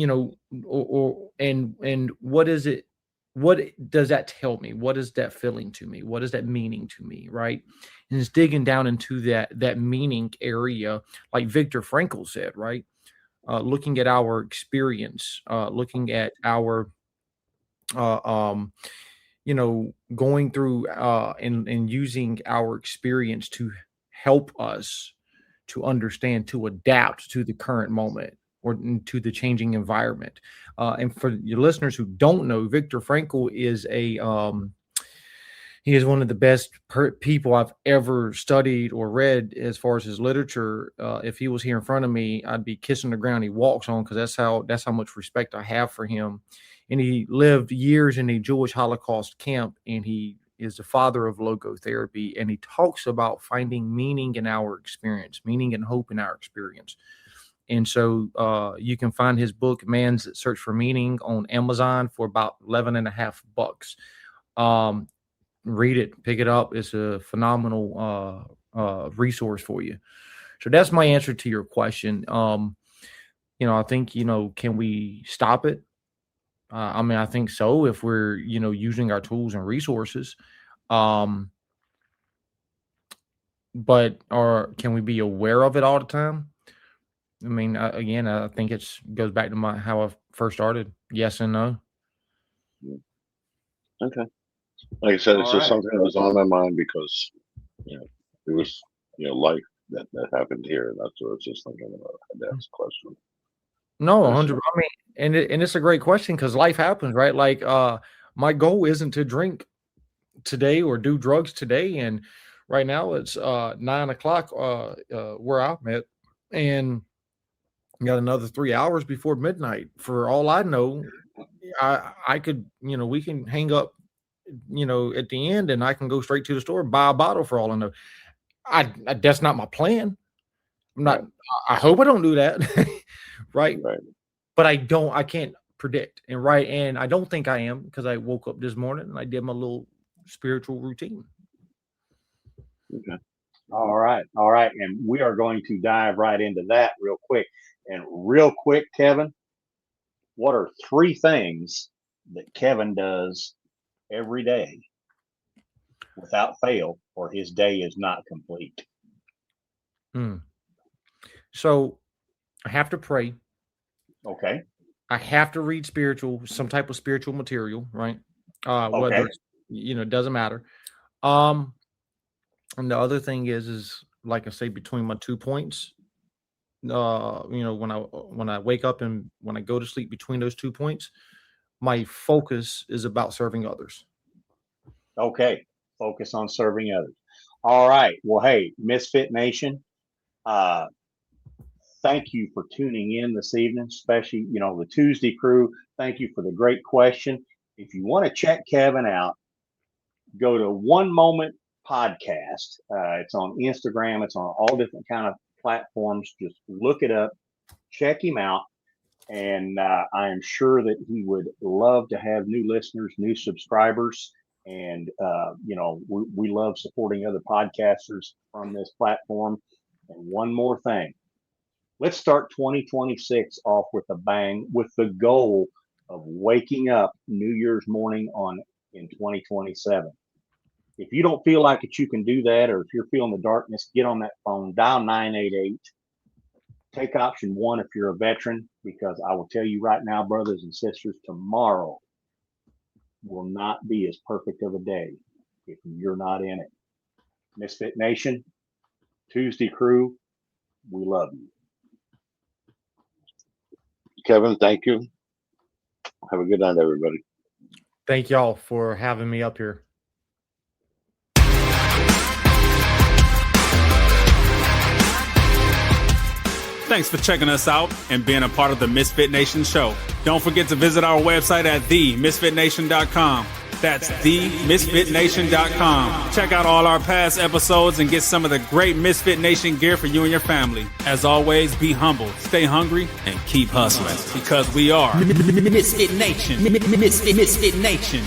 what is it? What does that tell me? What is that feeling to me? What is that meaning to me, right? And it's digging down into that meaning area, like Viktor Frankl said, right? Looking at our experience, looking at our, going through and using our experience to help us to understand, to adapt to the current moment or to the changing environment. And for your listeners who don't know, Viktor Frankl is he is one of the best people I've ever studied or read as far as his literature. If he was here in front of me, I'd be kissing the ground he walks on, because that's how much respect I have for him. And he lived years in a Jewish Holocaust camp, and he is the father of logotherapy. And he talks about finding meaning in our experience, meaning and hope in our experience. And so you can find his book, Man's Search for Meaning, on Amazon for about $11.50. Read it, pick it up. It's a phenomenal resource for you. So that's my answer to your question. I think, can we stop it? I think so, if we're, using our tools and resources. But can we be aware of it all the time? I mean, again, I think goes back to how I first started. Yes and no. Okay. Like I said, it's just something that was on my mind because, it was, life that happened here. And that's what I was just thinking about. I had to ask a question. No, 100. I mean, and it's a great question because life happens, right? Like, my goal isn't to drink today or do drugs today. And right now it's 9:00 where I'm at, and got another 3 hours before midnight. For all I know, I could, we can hang up, at the end, and I can go straight to the store, buy a bottle for all I know. I that's not my plan. I hope I don't do that. right? Right. But I can't predict. And I don't think I am, because I woke up this morning and I did my little spiritual routine. Okay. All right. And we are going to dive right into that real quick. And real quick, Kevin, what are 3 things that Kevin does every day without fail, or his day is not complete? So I have to pray. Okay. I have to read some type of spiritual material, right? Whether it's, it doesn't matter. And the other thing is like I say, between my 2 points, when I wake up and when I go to sleep, between those 2 points, my focus is about serving others. Okay. Focus on serving others. All right. Well, hey, Misfit Nation, thank you for tuning in this evening, especially, the ToosDay Crue. Thank you for the great question. If you want to check Kevin out, go to One Moment Podcast. It's on Instagram. It's on all different kind of platforms. Just look it up, check him out. And I am sure that he would love to have new listeners, new subscribers. And, we love supporting other podcasters from this platform. And one more thing, let's start 2026 off with a bang, with the goal of waking up New Year's morning in 2027. If you don't feel like it, you can do that. Or if you're feeling the darkness, get on that phone, dial 988. Take option 1 if you're a veteran, because I will tell you right now, brothers and sisters, tomorrow will not be as perfect of a day if you're not in it. Misfit Nation, ToosDay Crue, we love you. Kevin, thank you. Have a good night, everybody. Thank y'all for having me up here. Thanks for checking us out and being a part of the Misfit Nation show. Don't forget to visit our website at themisfitnation.com. That's themisfitnation.com. Check out all our past episodes and get some of the great Misfit Nation gear for you and your family. As always, be humble, stay hungry, and keep hustling, because we are Misfit Nation. Misfit Nation.